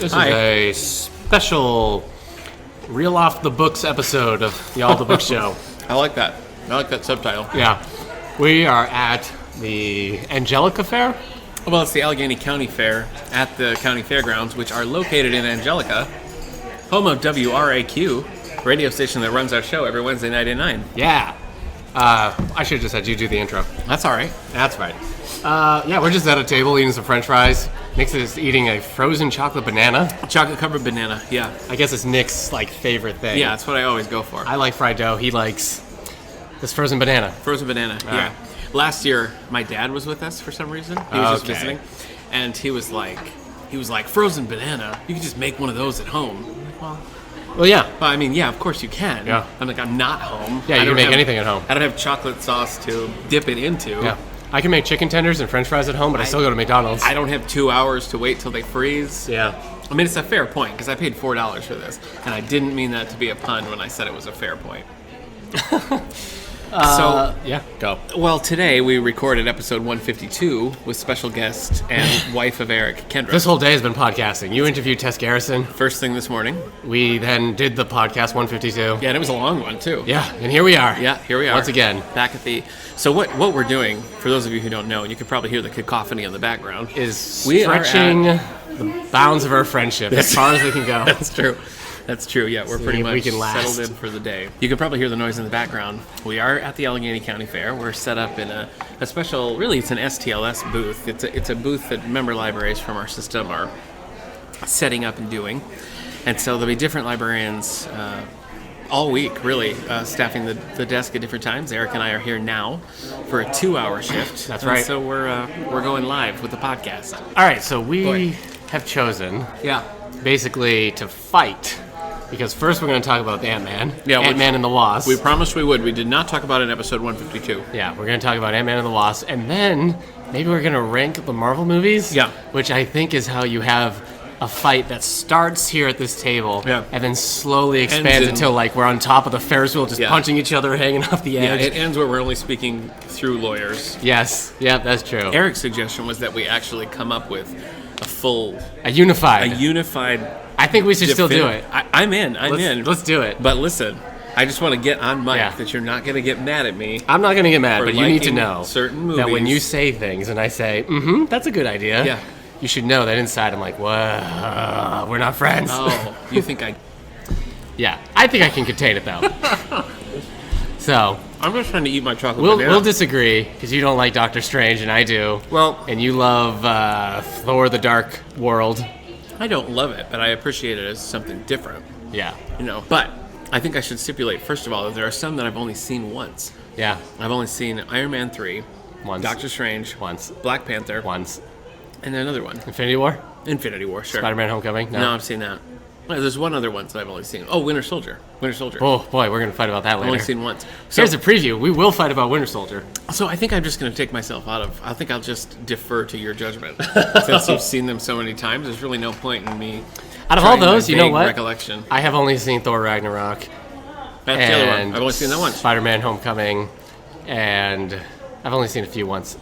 This is a special Reel Off the Books episode of the All the Books Show. I like that. I like that subtitle. Yeah. We are at the Angelica Fair. Well, it's the Allegany County Fair at the county fairgrounds, which are located in Angelica, home of WRAQ, radio station that runs our show every Wednesday night at 9. Yeah. I should have just had you do the intro. That's all right. That's right. Yeah, we're just at a table eating some French fries. Nick's is eating a frozen chocolate banana. Chocolate-covered banana, yeah. I guess it's Nick's, favorite thing. Yeah, that's what I always go for. I like fried dough. He likes this frozen banana. Frozen banana, yeah. Right. Last year, my dad was with us for some reason. He was just visiting. And he was like, frozen banana? You can just make one of those at home. Well, yeah. Well, I mean, yeah, of course you can. Yeah. I'm not home. Yeah, you can make anything at home. I don't have chocolate sauce to dip it into. Yeah. I can make chicken tenders and French fries at home, but I still go to McDonald's. I don't have 2 hours to wait till they freeze. Yeah. I mean, it's a fair point, because I paid $4 for this. And I didn't mean that to be a pun when I said it was a fair point. Yeah, go. Well, today we recorded episode 152 with special guest and wife of Eric, Kendra. This whole day has been podcasting. You interviewed Tess Garrison. First thing this morning. We then did the podcast 152. Yeah, and it was a long one, too. Yeah, and here we are. Yeah, here we are. Once again. Back at the... So what we're doing, for those of you who don't know, and you can probably hear the cacophony in the background, is stretching the bounds of our friendship as far as we can go. That's true. That's true, yeah. We're pretty much last. settled in for the day. You can probably hear the noise in the background. We are at the Allegany County Fair. We're set up in a special, really it's an STLS booth. It's a booth that member libraries from our system are setting up and doing. And so there'll be different librarians all week, really, staffing the desk at different times. Eric and I are here now for a 2-hour shift. That's right. And so we're going live with the podcast. All right, so we have chosen basically to fight. Because first we're going to talk about Ant-Man. Yeah, Ant-Man and the Wasp. We promised we would. We did not talk about it in episode 152. Yeah, we're going to talk about Ant-Man and the Wasp. And then maybe we're going to rank the Marvel movies. Yeah. Which I think is how you have a fight that starts here at this table. Yeah. And then slowly expands until we're on top of the Ferris wheel just punching each other, hanging off the edge. Yeah, it ends where we're only speaking through lawyers. Yes. Yeah, that's true. Eric's suggestion was that we actually come up with a unified... I think we should still do it. I'm in. Let's do it. But listen, I just want to get on mic that you're not going to get mad at me. I'm not going to get mad, but you need to know certain movies. That when you say things and I say, that's a good idea, you should know that inside I'm like, whoa, we're not friends. Oh, you think I... Yeah, I think I can contain it, though. So... I'm just trying to eat my chocolate banana. We'll disagree, because you don't like Doctor Strange, and I do. Well... And you love Thor the Dark World. I don't love it, but I appreciate it as something different. Yeah. But I think I should stipulate, first of all, that there are some that I've only seen once. Yeah. I've only seen Iron Man 3. Once. Doctor Strange. Once. Black Panther. Once. And then another one. Infinity War? Infinity War, sure. Spider-Man Homecoming? No, I've seen that. There's one other one that I've only seen. Oh, Winter Soldier. Oh, boy, we're going to fight about that later. I've only seen once. So, here's a preview. We will fight about Winter Soldier. So I think I'm just going to take myself out of... I think I'll just defer to your judgment. Since you've seen them so many times, there's really no point in me... Out of all those, you know what? Recollection. I have only seen Thor Ragnarok. That's the other one. I've only seen that once. Spider-Man Homecoming, and I've only seen a few once.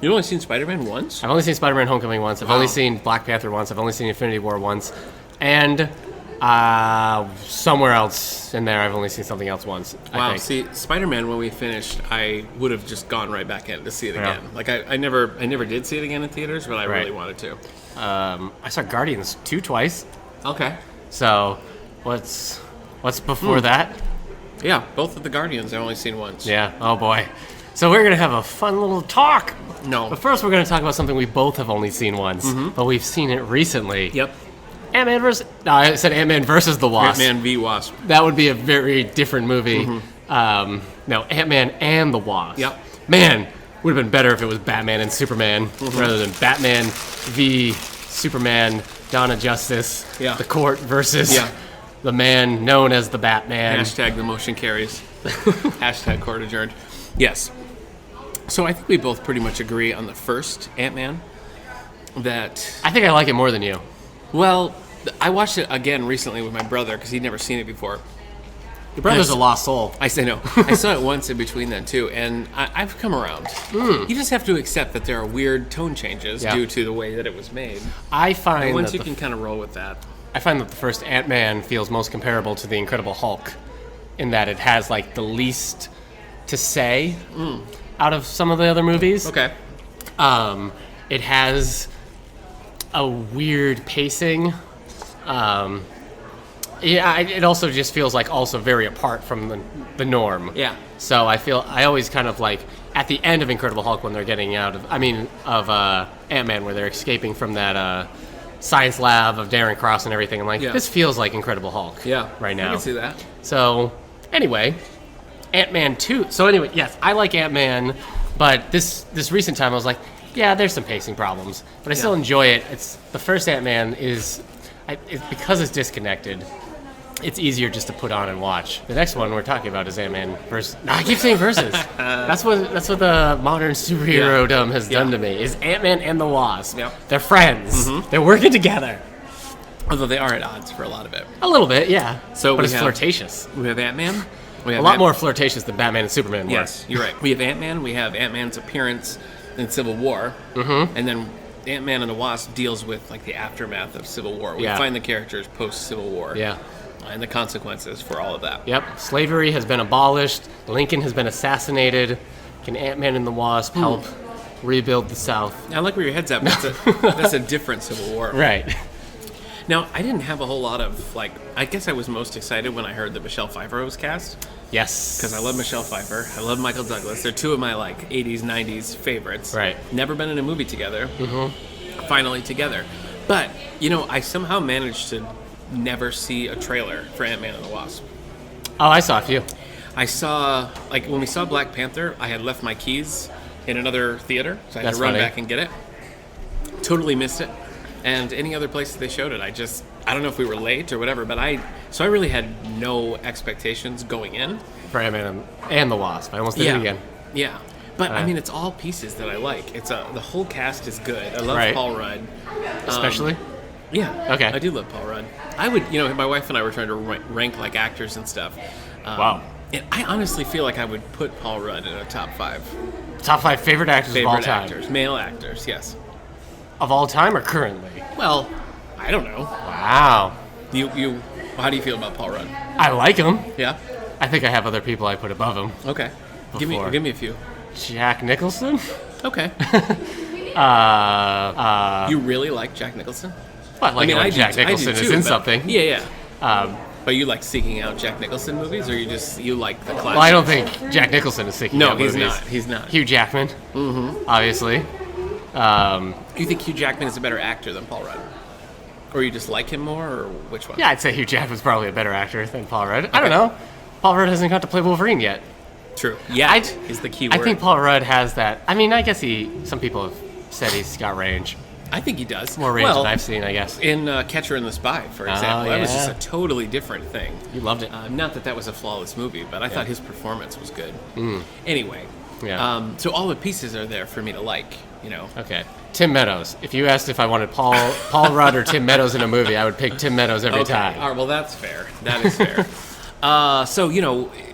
You've only seen Spider-Man once? I've only seen Spider-Man Homecoming once. I've only seen Black Panther once. I've only seen Infinity War once. And somewhere else in there, I've only seen something else once. Wow. I think. See, Spider-Man, when we finished, I would have just gone right back in to see it again. Like, I never did see it again in theaters, but I really wanted to. I saw Guardians 2 twice. Okay. So, what's before that? Yeah, both of the Guardians I've only seen once. Yeah. Oh boy. So we're gonna have a fun little talk. No. But first, we're gonna talk about something we both have only seen once, but we've seen it recently. Yep. Ant-Man versus... No, I said Ant-Man versus the Wasp. Ant-Man v Wasp. That would be a very different movie. No, Ant-Man and the Wasp. Yep. Man, would have been better if it was Batman and Superman rather than Batman v Superman, Dawn of Justice, the court versus the man known as the Batman. Hashtag the motion carries. Hashtag court adjourned. Yes. So I think we both pretty much agree on the first Ant-Man. That... I think I like it more than you. Well, I watched it again recently with my brother because he'd never seen it before. Your brother's a lost soul. I say no. I saw it once in between then too, and I've come around. You just have to accept that there are weird tone changes due to the way that it was made. I find and once you can kind of roll with that. I find that the first Ant-Man feels most comparable to the Incredible Hulk, in that it has like the least to say out of some of the other movies. Okay. It has a weird pacing. It also just feels like also very apart from the norm. Yeah. So I always kind of like at the end of Incredible Hulk when they're getting out of Ant-Man where they're escaping from that science lab of Darren Cross and everything. I'm like, this feels like Incredible Hulk. Right now. I can see that. So anyway, Ant-Man 2. So anyway, yes, I like Ant-Man, but this recent time I was like, yeah, there's some pacing problems, but I still enjoy it. It's the first Ant-Man because it's disconnected. It's easier just to put on and watch. The next one we're talking about is Ant-Man versus. No, I keep saying versus. That's what the modern superhero-dom has done to me. Is Ant-Man and the Wasp? They're friends. They're working together. Although they are at odds for a lot of it. A little bit, yeah. But it's flirtatious. We have Ant-Man. A lot more flirtatious than Batman and Superman were. Yes, you're right. We have Ant-Man. We have Ant-Man's appearance in Civil War, and then Ant-Man and the Wasp deals with like the aftermath of Civil War. We find the characters post Civil War. And the consequences for all of that. Yep. Slavery has been abolished. Lincoln has been assassinated. Can Ant-Man and the Wasp help rebuild the South? I like where your head's at. That's a different Civil War. Right. Now, I didn't have a whole lot of, I guess I was most excited when I heard that Michelle Pfeiffer was cast. Yes. Because I love Michelle Pfeiffer. I love Michael Douglas. They're two of my, 80s, 90s favorites. Right. Never been in a movie together. Finally together. But, I somehow managed to never see a trailer for Ant-Man and the Wasp. Oh, I saw a few. I saw, when we saw Black Panther, I had left my keys in another theater, so I had to run back and get it. Totally missed it. And any other place that they showed it, I don't know if we were late or whatever, but I really had no expectations going in. For Ant-Man and the Wasp. I almost did it again. Yeah. But, it's all pieces that I like. The whole cast is good. I love Paul Rudd. Especially? Yeah. Okay. I do love Paul Rudd. I would, my wife and I were trying to rank actors and stuff. Wow. And I honestly feel like I would put Paul Rudd in a top 5. Top 5 favorite actors of all time? Favorite actors. Male actors, yes. Of all time or currently? Well, I don't know. Wow. How do you feel about Paul Rudd? I like him. Yeah? I think I have other people I put above him. Okay. Give me a few. Jack Nicholson? Okay. You really like Jack Nicholson? Well, when Jack Nicholson is in something. Yeah. But you like seeking out Jack Nicholson movies, or you like the classics? Well, I don't think Jack Nicholson is seeking out movies. No, he's not. Hugh Jackman, obviously. Do you think Hugh Jackman is a better actor than Paul Rudd? Or you just like him more, or which one? Yeah, I'd say Hugh Jackman's probably a better actor than Paul Rudd. Okay. I don't know. Paul Rudd hasn't got to play Wolverine yet. True. Yeah, is the key word. I think Paul Rudd has that. I mean, I guess some people have said he's got range. I think he does. More range than I've seen, I guess. In Catcher in the Spy, for example. That was just a totally different thing. You loved it. Not that was a flawless movie, but I thought his performance was good. Anyway. Yeah. So all the pieces are there for me to like, Okay. Tim Meadows. If you asked if I wanted Paul Rudd or Tim Meadows in a movie, I would pick Tim Meadows every time. All right, well, that's fair. That is fair. So,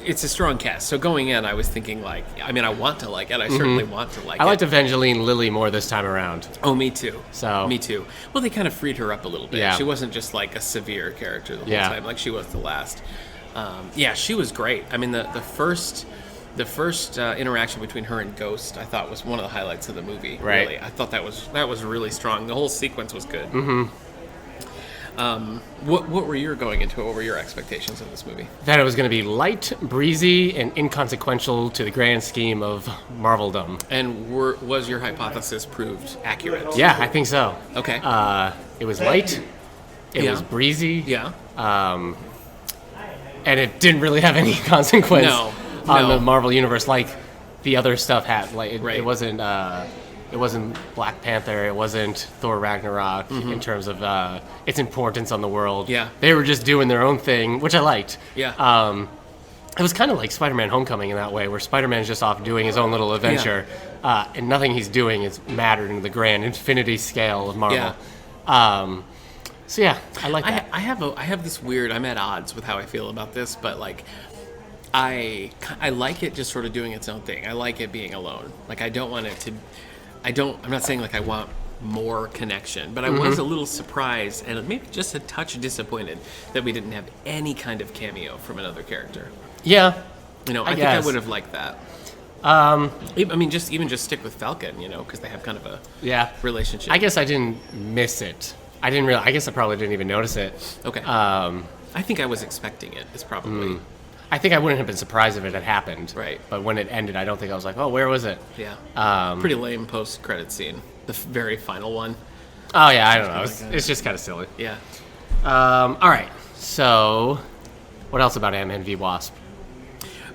it's a strong cast. So going in, I was thinking I want to like it. I certainly want to like it. I liked Evangeline Lilly more this time around. Oh, me too. So me too. Well, they kind of freed her up a little bit. Yeah. She wasn't just like a severe character the whole time, like she was the last. She was great. I mean, the first interaction between her and Ghost, I thought was one of the highlights of the movie. Right. Really, I thought that was really strong. The whole sequence was good. What were your going into it? What were your expectations of this movie? That it was going to be light, breezy, and inconsequential to the grand scheme of Marveldom. And was your hypothesis proved accurate? Yeah, I think so. Okay. It was light. It was breezy. Yeah. And it didn't really have any consequence on the Marvel universe like the other stuff had. It wasn't. It wasn't Black Panther. It wasn't Thor Ragnarok in terms of its importance on the world. Yeah. They were just doing their own thing, which I liked. Yeah. It was kind of like Spider-Man Homecoming in that way, where Spider-Man's just off doing his own little adventure, and nothing he's doing is mattered in the grand infinity scale of Marvel. So yeah, I like that. I have this weird. I'm at odds with how I feel about this, but I like it just sort of doing its own thing. I like it being alone. Like, I don't want it to... I'm not saying, like, I want more connection, but I was a little surprised and maybe just a touch disappointed that we didn't have any kind of cameo from another character. Yeah. You know, I think I would have liked that. I mean, even just stick with Falcon, you know, because they have kind of a relationship. I guess I didn't miss it. I didn't realize. I guess I probably didn't even notice it. Okay. I think I was expecting it. Is probably. I think I wouldn't have been surprised if it had happened. Right. But when it ended, I don't think I was like, oh, where was it? Yeah. Pretty lame post-credit scene. The very final one. Oh, yeah, I don't know. It's just kind of silly. Yeah. All right. So, what else about Ant-Man v. Wasp?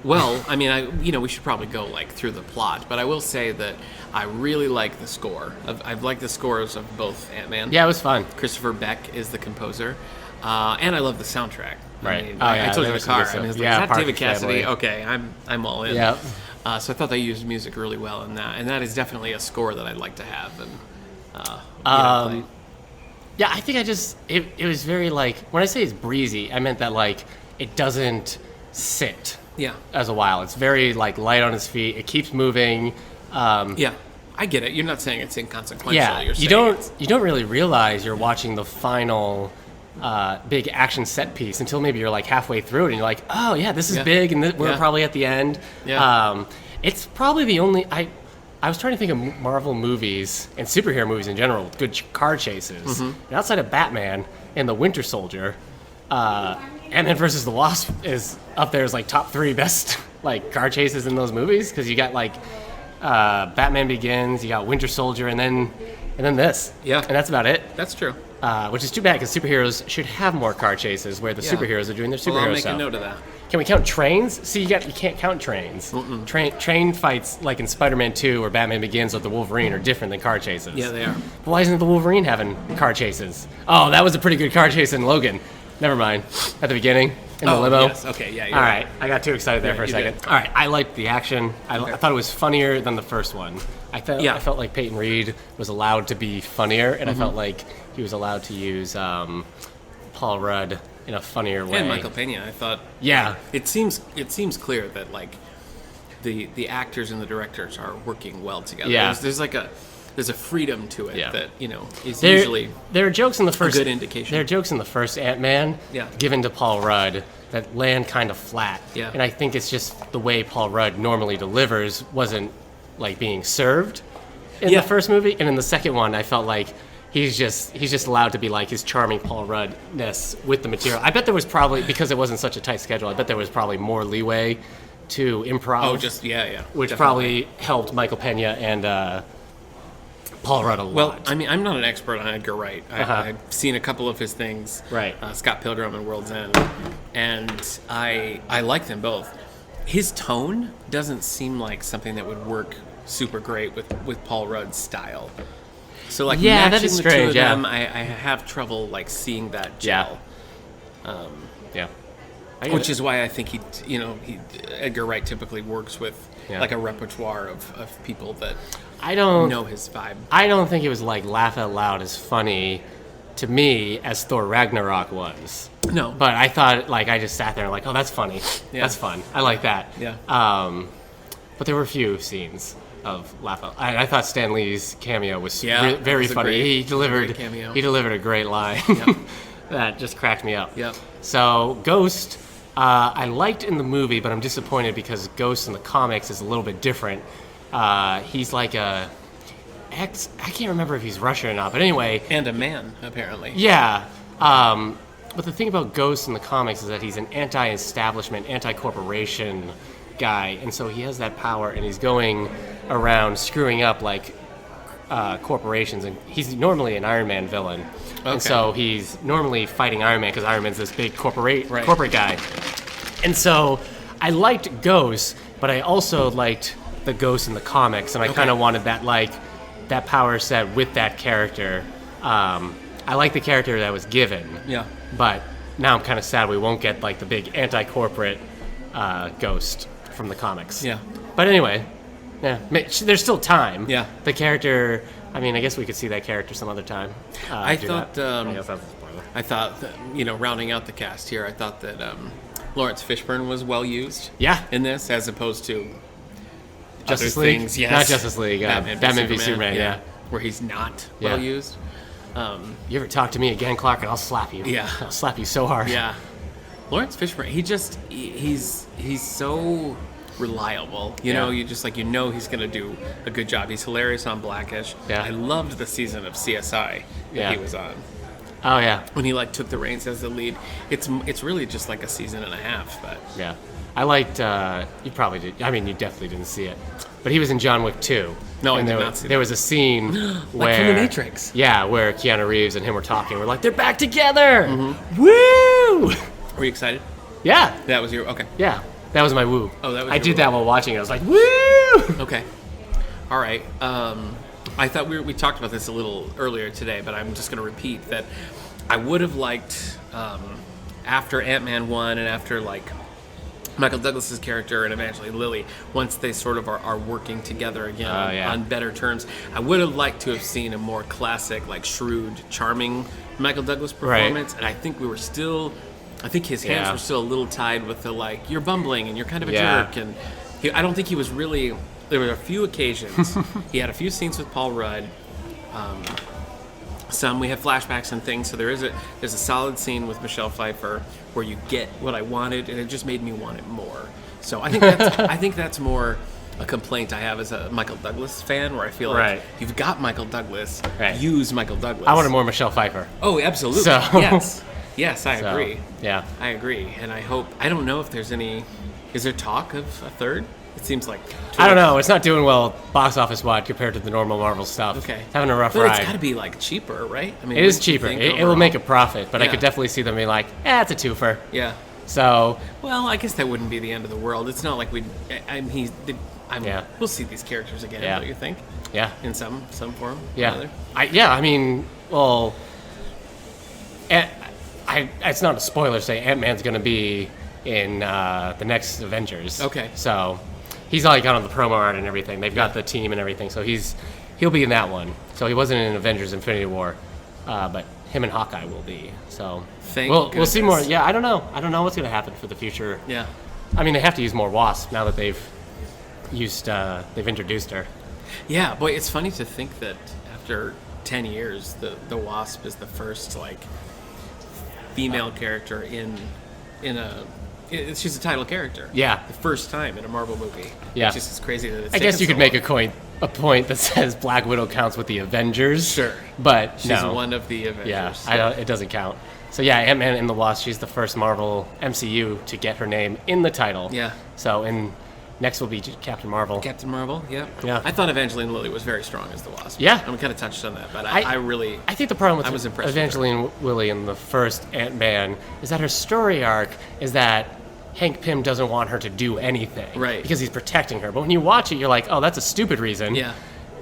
Well, I mean, we should probably go like through the plot, but I will say that I really like the score. I've liked the scores of both Ant-Man. Yeah, it was fun. Christopher Beck is the composer, and I love the soundtrack. Right. I mean, I told you in the car. I mean, is that David Cassidy? Family. Okay, I'm all in. Yeah. So I thought they used music really well in that, and that is definitely a score that I'd like to have. And play. Yeah, I think it was very like, when I say it's breezy, I meant that like it doesn't sit. Yeah. As a while, it's very like light on his feet. It keeps moving. Yeah, I get it. You're not saying it's inconsequential. Yeah, You're saying you don't really realize you're watching the final big action set piece until maybe you're like halfway through it, and you're like, oh yeah, this is big, and we're probably at the end. Yeah. It's probably the only I was trying to think of Marvel movies and superhero movies in general with good car chases. And outside of Batman and the Winter Soldier, Ant-Man vs. the Wasp is up there as like top 3 best like car chases in those movies, because you got like Batman Begins, you got Winter Soldier, and then this. Yeah. And that's about it. That's true. Which is too bad, because superheroes should have more car chases where the superheroes are doing their superhero I'll make stuff. a note of that. Can we count trains? See, you can't count trains. Train fights like in Spider-Man 2 or Batman Begins with the Wolverine are different than car chases. Yeah, they are. But why isn't the Wolverine having car chases? Oh, that was a pretty good car chase in Logan. Never mind. At the beginning, in the limo. Yes. Okay, yeah. All right. I got too excited there for a second. did. All right. I liked the action. I thought it was funnier than the first one. I felt like Peyton Reed was allowed to be funnier, and I felt like he was allowed to use Paul Rudd in a funnier way. And Michael Pena, I thought. Yeah. It seems clear that like the actors and the directors are working well together. Yeah. There's a freedom to it that, is there, usually there are jokes in the first a good indication. There are jokes in the first Ant-Man given to Paul Rudd that land kind of flat. Yeah. And I think it's just the way Paul Rudd normally delivers wasn't like being served in the first movie, and in the second one I felt like he's just allowed to be like his charming Paul Rudd-ness with the material. I bet there was probably, because it wasn't such a tight schedule, I bet there was probably more leeway to improv. Oh, which definitely. Probably helped Michael Pena and Paul Rudd a lot. Well, I mean, I'm not an expert on Edgar Wright. I've seen a couple of his things, right? Scott Pilgrim and World's End, and I like them both. His tone doesn't seem like something that would work super great with Paul Rudd's style. So like matching that is the strange, two of them, I have trouble like seeing that gel. Which is why I think Edgar Wright typically works with like a repertoire of people that know his vibe. I don't think it was like laugh out loud as funny to me as Thor Ragnarok was. No. But I thought, like, I just sat there and like, oh, that's funny. Yeah. That's fun. I like that. Yeah. But there were a few scenes of laugh out. I thought Stan Lee's cameo was very funny. He delivered a great line. Yep. That just cracked me up. Yep. So Ghost, I liked in the movie, but I'm disappointed because Ghost in the comics is a little bit different. He's like I can't remember if he's Russian or not, but anyway. And a man, apparently. Yeah. But the thing about Ghost in the comics is that he's an anti-establishment, anti-corporation guy, and so he has that power, and he's going around screwing up like corporations, and he's normally an Iron Man villain. Okay. And so he's normally fighting Iron Man because Iron Man's this big corporate guy. And so I liked Ghost, but I also liked the Ghost in the comics, and I kind of wanted that power set with that character. I like the character that was given. Yeah. But now I'm kind of sad we won't get like the big anti-corporate Ghost from the comics. Yeah. But anyway, there's still time. Yeah. The character, I mean, I guess we could see that character some other time. I thought, rounding out the cast here, I thought that Lawrence Fishburne was well used. Yeah. In this, as opposed to Justice other League, things. Yes. not Justice League. Batman v Superman. Yeah. Where he's not Yeah. well used. You ever talk to me again, Clark, and I'll slap you. Yeah. I'll slap you so hard. Yeah. Lawrence Fishburne, he's so reliable. You know, you just he's going to do a good job. He's hilarious on Blackish. Yeah. I loved the season of CSI that he was on. Oh yeah. When he took the reins as the lead. It's really just like a season and a half, but yeah. I liked you probably did. I mean, you definitely didn't see it. But he was in John Wick 2. No, and I did not see that. There was a scene where like from The Matrix. Yeah, where Keanu Reeves and him were talking. We're like, they're back together. Mm-hmm. Woo! Were you excited? Yeah. That was your okay. Yeah. That was my woo. Oh, that was I your did woo. that while watching it. I was like, woo! Okay. All right. I thought we talked about this a little earlier today, but I'm just going to repeat that I would have liked after Ant-Man 1 and after Michael Douglas's character and Evangeline Lilly, once they sort of are working together again on better terms, I would have liked to have seen a more classic, shrewd, charming Michael Douglas performance. Right. And I think his hands were still a little tied with the you're bumbling and you're kind of a jerk. And I don't think he was really. There were a few occasions. He had a few scenes with Paul Rudd. We have flashbacks and things, so there's a solid scene with Michelle Pfeiffer where you get what I wanted, and it just made me want it more. So I think that's more a complaint I have as a Michael Douglas fan, where I feel like you've got Michael Douglas, use Michael Douglas. I wanted more Michelle Pfeiffer. Oh, absolutely. So. Yes, I agree. Yeah, I agree, and I don't know if there's any. Is there talk of a third? It seems like I don't know. It's not doing well box office wide compared to the normal Marvel stuff. Okay, it's having a rough ride. It's got to be cheaper, right? I mean, it is cheaper. It will make a profit, but I could definitely see them being it's a twofer. Yeah. So well, I guess that wouldn't be the end of the world. It's not like we'd. We'll see these characters again. Don't you think? Yeah. In some form. Yeah. Or other. I mean, well, it's not a spoiler to say Ant-Man's going to be in the next Avengers. Okay. So he's got on the promo art and everything. They've got the team and everything. So he'll be in that one. So he wasn't in Avengers Infinity War, but him and Hawkeye will be. So we'll see more. Yeah, I don't know. I don't know what's going to happen for the future. Yeah. I mean, they have to use more Wasp now that they've introduced her. Yeah, boy, it's funny to think that after 10 years, the Wasp is the first female character in a. She's a title character. Yeah. The first time in a Marvel movie. Yeah. It's just crazy that it's I guess you could make a point that says Black Widow counts with the Avengers. Sure. But she's one of the Avengers. Yeah, so. It doesn't count. So yeah, Ant-Man and the Wasp, she's the first Marvel MCU to get her name in the title. Yeah. So next will be Captain Marvel. Captain Marvel, yeah. Yeah. I thought Evangeline Lilly was very strong as the Wasp. Yeah. And we kind of touched on that, but I think the problem with Evangeline Lilly in the first Ant-Man is that her story arc is that Hank Pym doesn't want her to do anything. Right. Because he's protecting her. But when you watch it, you're like, oh, that's a stupid reason. Yeah.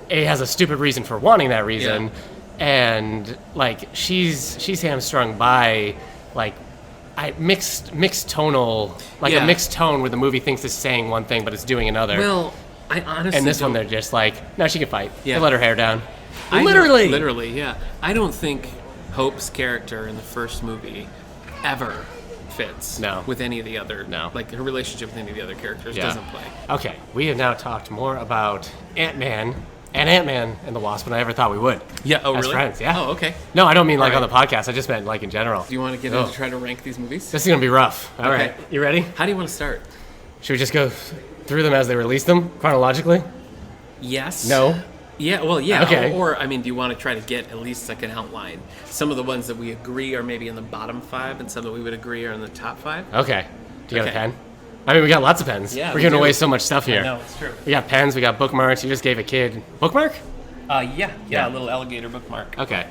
A has a stupid reason for wanting that reason. Yeah. And, she's hamstrung by, mixed tonal, a mixed tone where the movie thinks it's saying one thing, but it's doing another. Well, I honestly And this one, they're just no, she can fight. Yeah. They let her hair down. Literally, yeah. I don't think Hope's character in the first movie ever fits with any of the other. No. Her relationship with any of the other characters doesn't play. Okay, we have now talked more about Ant-Man and the Wasp than I ever thought we would. Yeah, oh, as really? friends, yeah. Oh, okay. No, I don't mean on the podcast. I just meant in general. Do you want to get into try to rank these movies? This is going to be rough. All right. You ready? How do you want to start? Should we just go through them as they release them chronologically? Yes. No? Yeah, well, yeah. Okay. Or do you want to try to get at least an outline? Some of the ones that we agree are maybe in the bottom 5, and some that we would agree are in the top 5. Okay. Do you got a pen? I mean, we got lots of pens. Yeah, we're giving away so much stuff here. I know, it's true. We got pens, we got bookmarks. You just gave a kid bookmark? Yeah, a little alligator bookmark. Okay.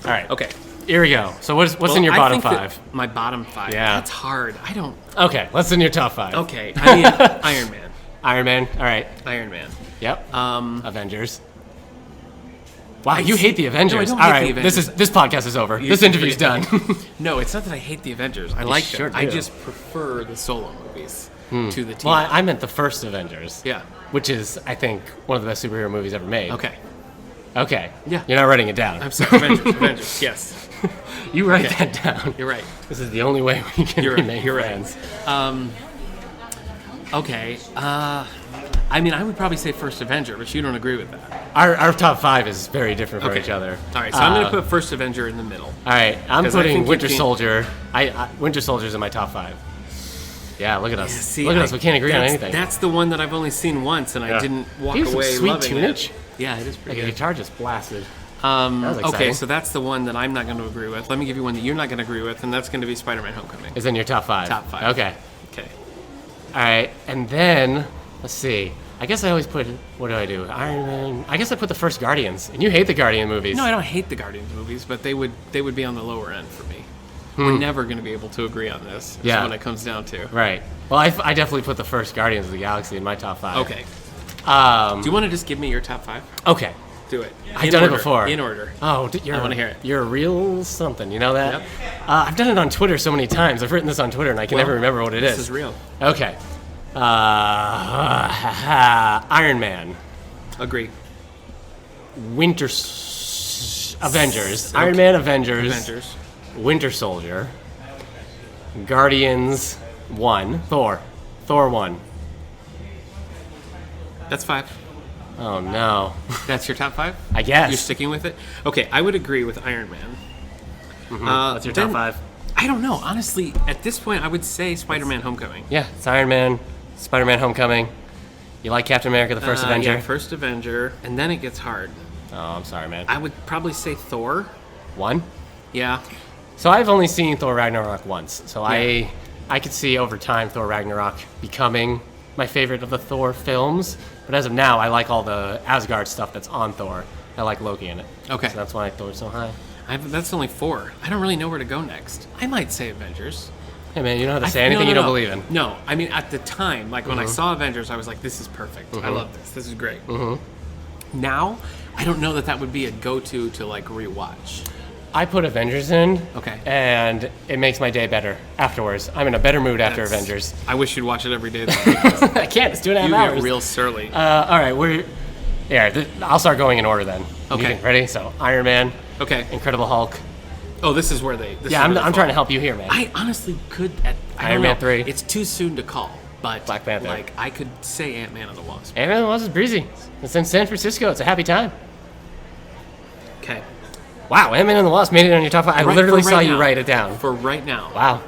All right. Okay. Here we go. So what's in your bottom 5? My bottom 5. Yeah. That's hard. I don't. Okay. What's in your top 5? Okay. I mean, Iron Man. Iron Man. All right. Iron Man. Yep. Avengers. Wow, you hate the Avengers. No, I don't All hate the Avengers. This podcast is over. This interview's done. No, it's not that I hate the Avengers. I like them. I just prefer the solo movies to the team. Well, I meant the first Avengers. Yeah. Which is, I think, one of the best superhero movies ever made. Okay. Okay. Yeah. You're not writing it down. I'm sorry, Avengers, yes. You write that down. You're right. This is the only way we can remain You're friends. Right. Okay. I mean, I would probably say First Avenger, but you don't agree with that. Our top 5 is very different from each other. All right, so I'm going to put First Avenger in the middle. All right, I'm putting Winter Soldier. Winter Soldier's in my top 5. Yeah, look at us. Look at us. We can't agree on anything. That's the one that I've only seen once, and I didn't walk away sweet loving tunage. it. Yeah, it is pretty The good. guitar just blasted. Okay, so that's the one that I'm not going to agree with. Let me give you one that you're not going to agree with, and that's going to be Spider-Man: Homecoming. Is in your top 5. Top 5. Okay. Okay. All right, and then let's see. I guess I always put. What do? Iron Man. I guess I put the first Guardians, and you hate the Guardian movies. No, I don't hate the Guardians movies, but they would be on the lower end for me. We're never going to be able to agree on this. Yeah. When it comes down to. Right. Well, I definitely put the first Guardians of the Galaxy in my top 5. Okay. Do you want to just give me your top 5? Okay. Do it. I've done it before. In order. Oh, I want to hear it. You're a real something. You know that? Yep. I've done it on Twitter so many times. I've written this on Twitter, and I can never remember what it is. This is real. Okay. Iron Man. Agree. Avengers. Okay. Iron Man, Avengers. Winter Soldier. Guardians 1. Thor 1. That's 5. Oh no. That's your top 5? I guess. You're sticking with it? Okay, I would agree with Iron Man. What's your top 5? I don't know. Honestly, at this point, I would say Spider-Man: Homecoming. Yeah, it's Iron Man, Spider-Man: Homecoming. You like Captain America: The First Avenger? Yeah, First Avenger, and then it gets hard. Oh, I'm sorry, man. I would probably say Thor. 1? Yeah. So I've only seen Thor Ragnarok once, so I could see over time Thor Ragnarok becoming my favorite of the Thor films. But as of now, I like all the Asgard stuff that's on Thor. I like Loki in it. Okay. So that's why Thor's so high. That's only 4. I don't really know where to go next. I might say Avengers. Hey man, you don't have to say anything you don't believe in. No, I mean at the time, like when I saw Avengers, I was like, "This is perfect. I love this. This is great." Now, I don't know that would be a go-to to like rewatch. I put Avengers in. Okay. And it makes my day better afterwards. I'm in a better mood after Avengers. I wish you'd watch it every day. I can't. It's 2.5 hours. You get real surly. All right, I'll start going in order then. Okay. Ready? So Iron Man. Okay. Incredible Hulk. Oh, this is where they. I'm trying to help you here, man. I honestly could. Iron Man 3. It's too soon to call, but Black Panther. Like I could say Ant-Man and the Wasp. Ant-Man and the Wasp is breezy. It's in San Francisco. It's a happy time. Okay. Wow, Ant-Man and the Wasp made it on your top 5. I literally saw you write it down. For right now. Wow.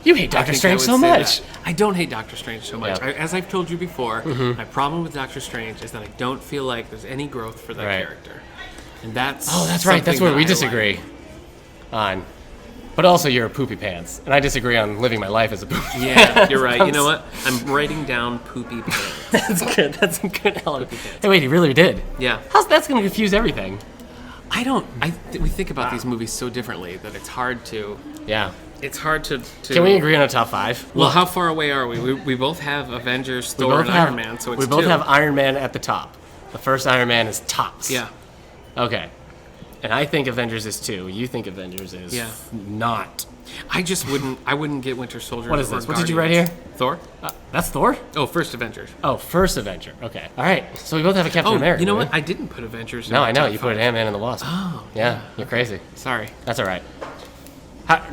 You hate Doctor Strange so much. I don't hate Doctor Strange so much. Yeah. As I've told you before, my problem with Doctor Strange is that I don't feel like there's any growth for that character. And that's that's right. That's where we disagree on. But also, you're a poopy pants, and I disagree on living my life as a poopy pants. Yeah, you're right. You know what? I'm writing down poopy pants. That's good. That's a good element. Hey, wait, he really did. Yeah. That's going to confuse everything. We think about these movies so differently that it's hard to. Yeah. It's hard to. Can we agree on a top 5? Well, how far away are we? We both have Avengers, Thor, and Iron Man, so it's we both 2. have Iron Man at the top. The first Iron Man is tops. Yeah. Okay. And I think Avengers is 2. You think Avengers is not. I wouldn't get Winter Soldier. What is this? What did you write here? Thor? That's Thor? Oh, First Avengers. Oh, First Avenger. Okay. All right. So we both have a Captain America. You know movie. what? I didn't put Avengers in No, my I know. top You 5. put Ant-Man and the Wasp. Oh. Yeah, you're crazy. Sorry. That's all right.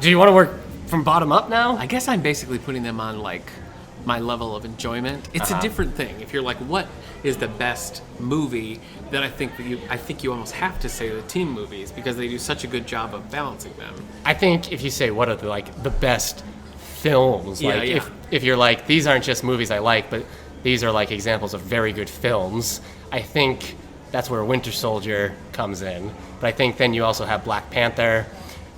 Do you want to work from bottom up now? I guess I'm basically putting them on, like, my level of enjoyment. It's a different thing. If you're like, what is the best movie, then I think you almost have to say the team movies because they do such a good job of balancing them. I think if you say what are the best films, if you're like, these aren't just movies I like, but these are like examples of very good films, I think that's where Winter Soldier comes in. But I think then you also have Black Panther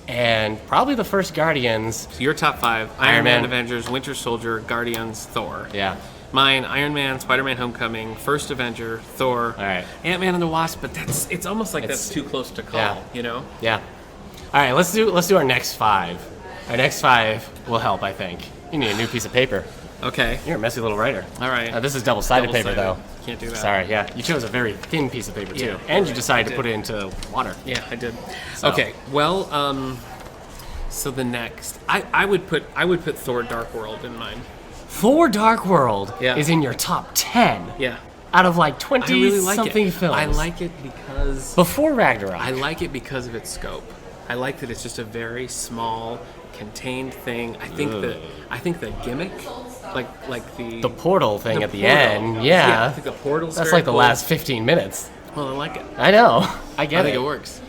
and probably the first Guardians. So your top 5, Iron Man, Avengers, Winter Soldier, Guardians, Thor. Yeah. Mine, Iron Man, Spider-Man: Homecoming, First Avenger, Thor, all right. Ant-Man and the Wasp, but it's almost like that's too close to call, you know? Yeah. All right, let's do our next 5. Our next 5 will help, I think. You need a new piece of paper. Okay. You're a messy little writer. All right. This is double-sided paper, though. Can't do that. Sorry, yeah. You chose a very thin piece of paper, too. Yeah, and you decided to put it into water. Yeah, I did. So. Okay, well, so the next... I would put Thor Dark World in mine. Thor Dark World is in your top 10. Yeah. out of like 20 really like something it. films. I like it because before Ragnarok. I like it because of its scope. I like that it's just a very small, contained thing. I think the gimmick, like the portal thing the at the portal. end, yeah. I think the portal's That's very like the cool. last 15 minutes. Well, I like it. I know. I get I think it. it works.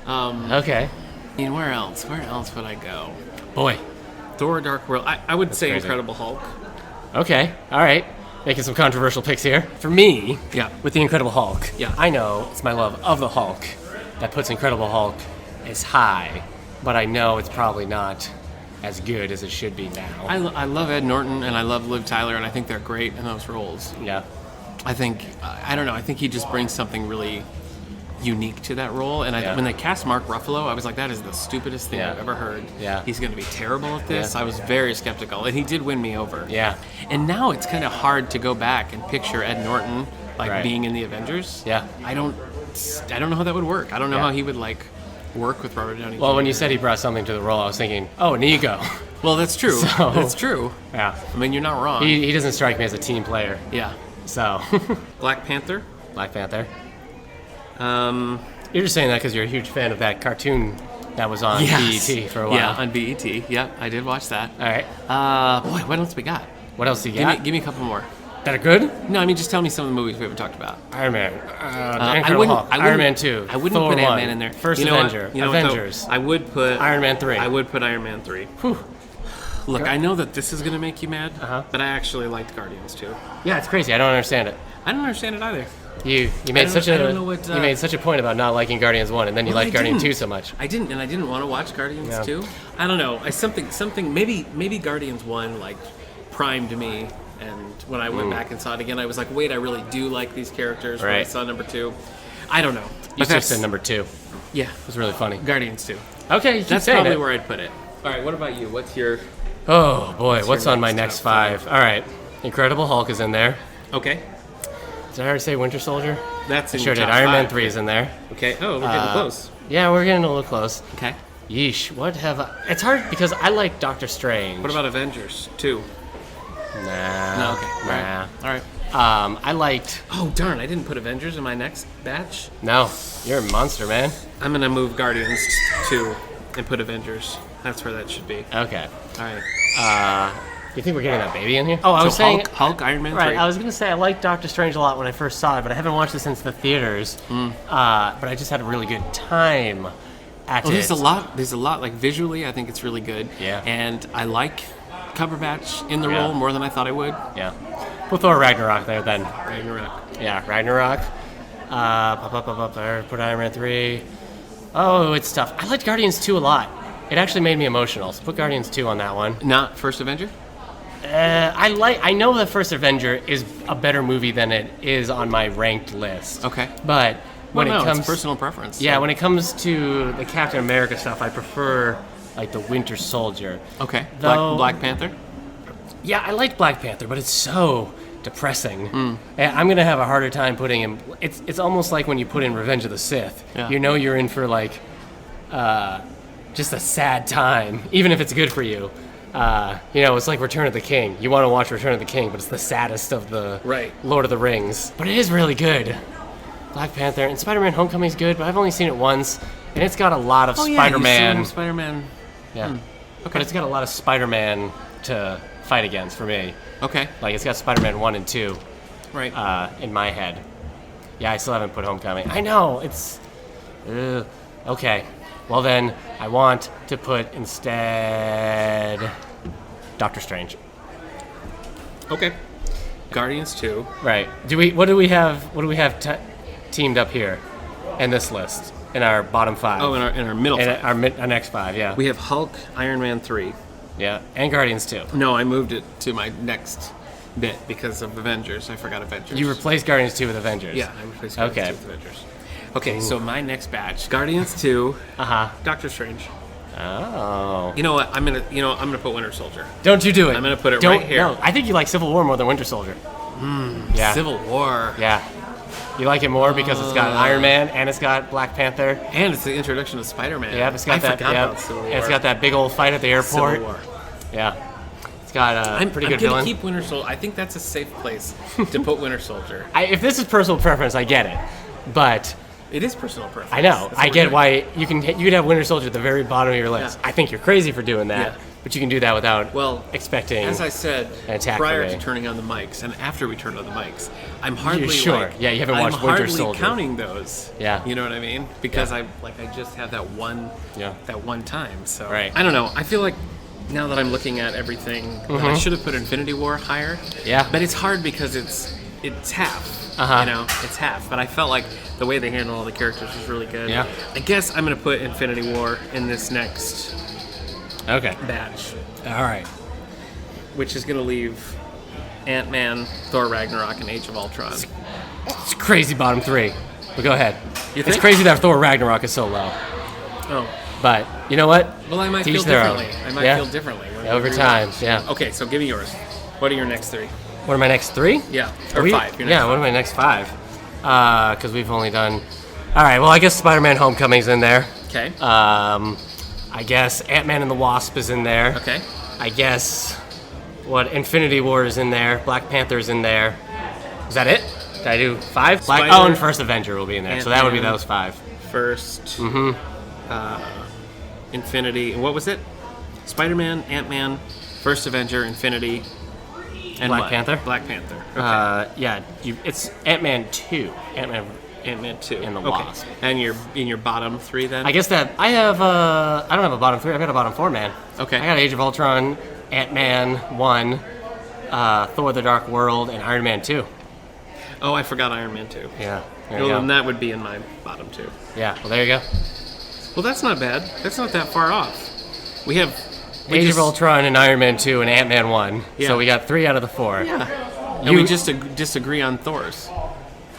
Okay. I mean, where else? Where else would I go? Boy. Thor: Dark World. I would say crazy. Incredible Hulk. Okay. All right. Making some controversial picks here. For me, Yeah. with the Incredible Hulk, Yeah. I know it's my love of the Hulk that puts Incredible Hulk as high, but I know it's probably not as good as it should be now. I love Ed Norton and I love Liv Tyler, and I think they're great in those roles. Yeah. I think I don't know. I think he just brings something really unique to that role. And Yeah. when they cast Mark Ruffalo, I was like, that is the stupidest thing Yeah. I've ever heard. Yeah. He's going to be terrible at this. Yeah. I was very skeptical, and he did win me over. Yeah. And now it's kind of hard to go back and picture Ed Norton Right. being in the Avengers. Yeah. I don't know how that would work. I don't know Yeah. how he would work with Robert Downey. Well, Jr. when you said he brought something to the role, I was thinking, oh, an ego. Well, that's true. So- That's true. Yeah. I mean, you're not wrong. He doesn't strike me as a team player. Yeah. So, Black Panther. Black Panther. Um, You're just saying that because you're a huge fan of that cartoon that was on yes. BET for a while. Yeah, on BET. Yep, I did watch that. All right. Boy, what else we got? What else do you got? Give me a couple more. That are good? No, I mean, just tell me some of the movies we haven't talked about. Iron Man. I Incredible wouldn't- Hulk. I Iron wouldn't- Man 2. I wouldn't Thor put 1, Ant-Man in there. First You know what? Avenger. You know what, though? Avengers. I would put Iron Man 3. I would put Iron Man 3. Whew. Look, I know that this is gonna make you mad, Uh-huh. but I actually liked Guardians 2. Yeah, it's crazy. I don't understand it. I don't understand it either. You made such a I don't know what, you made such a point about not liking Guardians 1, and then you Well, like I Guardians didn't. 2 so much. I didn't, and I didn't want to watch Guardians Yeah. 2. I don't know. Something. Maybe Guardians 1 primed me, and when I went back and saw it again, I was like, wait, I really do like these characters. When I Right. saw number 2, I don't know. You But just said number 2. Yeah, It was really funny. Guardians 2. Okay, you keep That's saying probably it. where I'd put it. All right, what about you? What's your? Oh boy, what's your on my next next top 5? All right, Incredible Hulk is in there. Okay, Did I already say Winter Soldier? that's in Sure your did. top Iron Man 5. 3 is in there. Okay. Oh, we're getting close. Yeah, we're getting a little close. Okay. Yeesh, what have I... It's hard because I like Doctor Strange. What about Avengers 2? Nah. No. Okay. Nah. All right. I liked... Oh darn! I didn't put Avengers in my next batch. No, you're a monster, man. I'm gonna move Guardians 2 and put Avengers. That's where that should be. Okay. All right. You think we're getting that baby in here? Oh, I was saying... Hulk, Iron Man 3. Right, I was going to say I liked Doctor Strange a lot when I first saw it, but I haven't watched it since the theaters. But I just had a really good time at it. There's a lot. There's a lot. Visually, I think it's really good. Yeah. And I like Cumberbatch in the Yeah. role more than I thought I would. Yeah. We'll throw Ragnarok there then. Ragnarok. Yeah, Ragnarok. Up there. Put Iron Man 3. Oh, it's tough. I liked Guardians 2 a lot. It actually made me emotional, so put Guardians 2 on that one. Not First Avenger. I know the first Avenger is a better movie than it is on my ranked list. Okay. But when Well, it comes it's personal preference. Yeah, so- when it comes to the Captain America stuff, I prefer the Winter Soldier. Okay. Though- Black Panther. Yeah, I like Black Panther, but it's so depressing. And I'm gonna have a harder time putting him. It's almost like when you put in Revenge of the Sith. Yeah. You know you're in for just a sad time, even if it's good for you. It's like Return of the King. You want to watch Return of the King, but it's the saddest of the Right. Lord of the Rings. But it is really good. Black Panther and Spider-Man: Homecoming's good, but I've only seen it once, and it's got a lot of Spider-Man. Spider-Man. Yeah. Okay. But it's got a lot of Spider-Man to fight against for me. Okay. It's got Spider-Man 1 and 2 Right. in my head. Yeah, I still haven't put Homecoming. I know, it's... okay. Well then, I want to put instead... Doctor Strange. Okay. Guardians 2. Right. What do we have teamed up here in this list? In our bottom 5? Oh, in our middle. In five. our next 5, yeah. We have Hulk, Iron Man 3. Yeah, and Guardians 2. No, I moved it to my next bit because of Avengers. I forgot Avengers. You replaced Guardians 2 with Avengers. Yeah, I replaced Guardians Okay. 2 with Avengers. Okay, so my next batch: Guardians 2, Uh-huh. Doctor Strange. Oh. You know what? I'm gonna put Winter Soldier. Don't you do it. I'm gonna put it Don't, right here. No, I think you like Civil War more than Winter Soldier. Yeah. Civil War. Yeah. You like it more because it's got Iron Man and it's got Black Panther. And it's the introduction of Spider-Man. Yeah, it's got I that. forgot Yeah, about Civil War. and it's got that big old fight at the airport. Civil War. Yeah. It's got a pretty good I'm villain. gonna keep Winter Soldier. I think that's a safe place to put Winter Soldier. If this is personal preference, I get it, but It is personal preference. I know. I get why you could have Winter Soldier at the very bottom of your list. Yeah. I think you're crazy for doing that, Yeah. but you can do that without expecting. As I said, an attack prior from to me. turning on the mics and after we turned on the mics, I'm hardly sure. Yeah, you haven't watched I'm Winter hardly Soldier. counting those. Yeah. You know what I mean? Because Yeah. I just have that one time. So Right. I don't know. I feel like now that I'm looking at everything, that I should have put Infinity War higher. Yeah. But it's hard because it's half. Uh-huh. You know, it's half. But I felt like the way they handle all the characters was really good. Yeah. I guess I'm gonna put Infinity War in this next batch, All right. which is gonna leave Ant-Man, Thor Ragnarok, and Age of Ultron. It's crazy bottom three. But go ahead. You It's think? crazy that Thor Ragnarok is so low. Oh. But you know what? Well, I might To feel each their own. differently. I might Yeah. feel differently. when Over we time, rewatch. yeah. Okay, so give me yours. What are your next three? What are my next three? Yeah, or five. Your next Yeah, what are my next five? Because we've only done. All right. Well, I guess Spider-Man: Homecoming's in there. Okay. I guess Ant-Man and the Wasp is in there. Okay. I guess Infinity War is in there. Black Panther's in there. Is that it? Did I do five? Spider- Oh, and First Avenger will be in there. So that would be Ant-Man. those five. First. Infinity. And what was it? Spider-Man, Ant-Man, First Avenger, Infinity, and Black what? Panther? Black Panther. Okay. Yeah, it's Ant-Man 2. Ant-Man 2. and the Okay. Wasp. And in your bottom three then? I guess that I have. I don't have a bottom three. I've got a bottom four, man. Okay. I got Age of Ultron, Ant-Man 1, Thor: The Dark World, and Iron Man 2. Oh, I forgot Iron Man 2. Yeah. There you Well, go. then that would be in my bottom two. Yeah. Well, there you go. Well, that's not bad. That's not that far off. We Age just- of Ultron and Iron Man 2 and Ant-Man 1. Yeah. So we got 3 out of the 4. Yeah. And we just disagree on Thor's.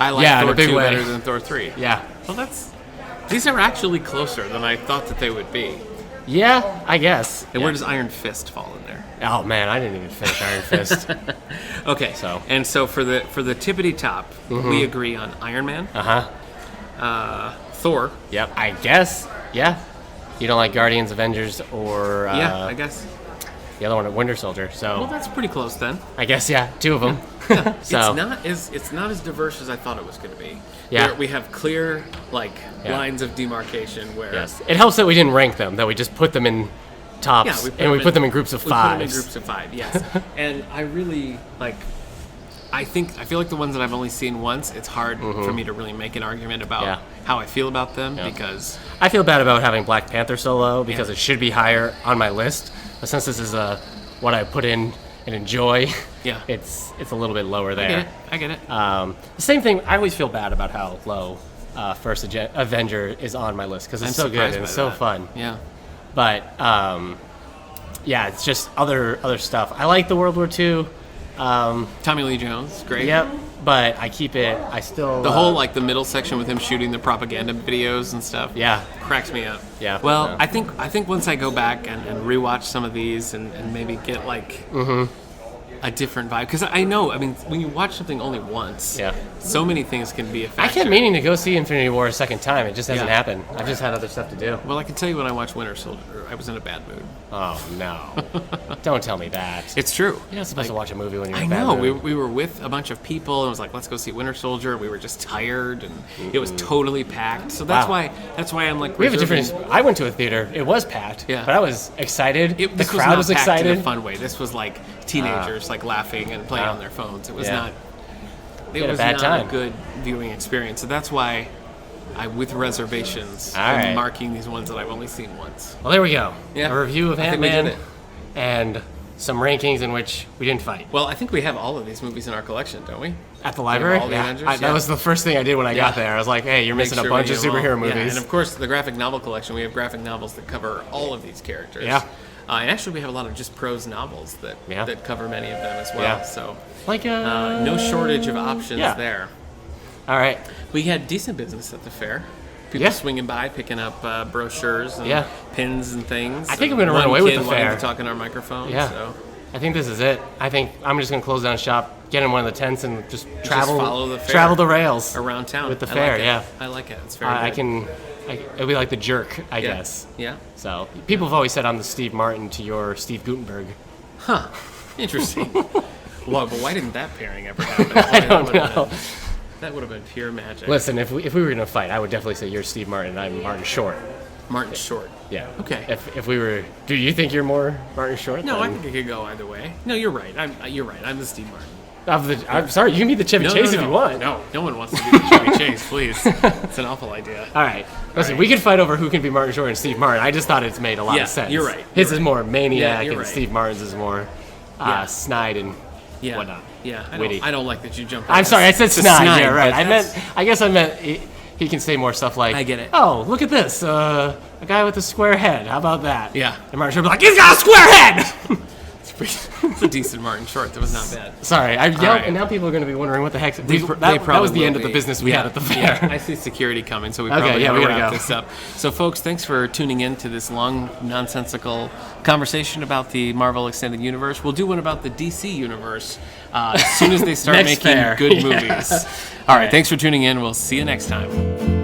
I like Yeah, in Thor a big 2 way. better than Thor 3. Yeah. Well, these are actually closer than I thought that they would be. Yeah, I guess. And Yeah. where does Iron Fist fall in there? Oh man, I didn't even finish Iron Fist. Okay. So. For the tippity top, we agree on Iron Man, Thor. Yep. I guess. Yeah. You don't like Guardians, Avengers, or Yeah, I guess. the other one, Winter Soldier. So Well, that's pretty close then. I guess 2 of them. So It's not as diverse as I thought it was going to be. Yeah. We have clear lines of demarcation where yes, it helps that we didn't rank them. That we just put them in tops, Yeah, we put them in groups of we put them in fives. groups of 5, yes. And I really I feel like the ones that I've only seen once, it's hard for me to really make an argument about how I feel about them because I feel bad about having Black Panther so low because Yeah. it should be higher on my list. But since this is what I put in and enjoy, Yeah. it's a little bit lower there. I get it. The same thing. I always feel bad about how low First Avenger is on my list because it's so good surprised and by it's so that. fun. Yeah. But yeah, it's just other stuff. I like the World War II. Tommy Lee Jones, great. Yep, but I keep it. I still The whole the middle section with him shooting the propaganda videos and stuff. Yeah. cracks me up. Yeah. Well, Yeah. I think once I go back and rewatch some of these and maybe get a different vibe because I know when you watch something only once, Yeah. so many things can be a factor. I kept meaning to go see Infinity War a second time. It just hasn't Yeah. happened. I've just had other stuff to do. Well, I can tell you when I watched Winter Soldier, I was in a bad mood. Oh no! Don't tell me that. It's true. You're not supposed to watch a movie when you're I in a bad know. mood. We were with a bunch of people and it was like, let's go see Winter Soldier. We were just tired and it was totally packed. So that's Wow. why I'm like. We have a reserving- different. I went to a theater. It was packed. Yeah. But I was excited. The This crowd was not packed excited. in a fun way. This was like teenagers laughing and playing Wow. on their phones. It was Yeah. not. It had a was bad not time. a good viewing experience. So that's why with reservations, All I'm right. marking these ones that I've only seen once. Well, there we go. Yeah. A review of I think we Ant-Man did it. and some rankings in which we didn't fight. Well, I think we have all of these movies in our collection, don't we? At the library? all the Yeah. Avengers? That Yeah. was the first thing I did when I got Yeah. there. I was like, hey, you're missing Make a sure we bunch of get them all. superhero Yeah, movies. and of course, the graphic novel collection, we have graphic novels that cover all of these characters. Yeah. And actually, we have a lot of just prose novels that cover many of them as well. Yeah. So like no shortage of options yeah. there. All right. We had decent business at the fair. People Yeah. swinging by, picking up brochures and Yeah. pins and things. I think and I'm gonna run one away with kid the wanting fair. to talk in our microphone. Yeah. So. I think this is it. I think I'm just gonna close down shop, get in one of the tents, and just travel. follow the fair. Travel the rails Around town. with the I fair. like it. Yeah. I like it. It's very I good. can. It'll be like the jerk, I Yeah. guess. Yeah. So people have always said I'm the Steve Martin to your Steve Gutenberg. Huh. Interesting. Well, but why didn't that pairing ever happen? I don't know. That would have been pure magic. Listen, if we were going to fight, I would definitely say you're Steve Martin and I'm Martin Short. Martin Short. Yeah. Okay. If we were... Do you think you're more Martin Short? No, I think it could go either way. No, you're right. You're right. I'm the Steve Martin. I'm sorry, you can be the Chevy Chase if you want. No one wants to be the Chevy Chase, please. It's an awful idea. All right. Listen, we can fight over who can be Martin Short and Steve Martin. I just thought it made a lot of sense. You're right. His is more maniac, and right. Steve Martin's is more snide and whatnot. Yeah, witty. I don't like that you jumped. I'm sorry, I said snide. Yeah, right. I guess I meant he can say more stuff like, I get it. Oh, look at this, a guy with a square head. How about that? Yeah. And Martin Short will be like, he's got a square head. It's a decent Martin Short. That was not bad. Sorry, I yelled, and now people are going to be wondering what the heck. That was the end of the business we had at the fair. Yeah, I see security coming, so we probably we gotta wrap go. this up. So, folks, thanks for tuning in to this long, nonsensical conversation about the Marvel Extended Universe. We'll do one about the DC Universe as soon as they start making good movies. All right, thanks for tuning in. We'll see you next time.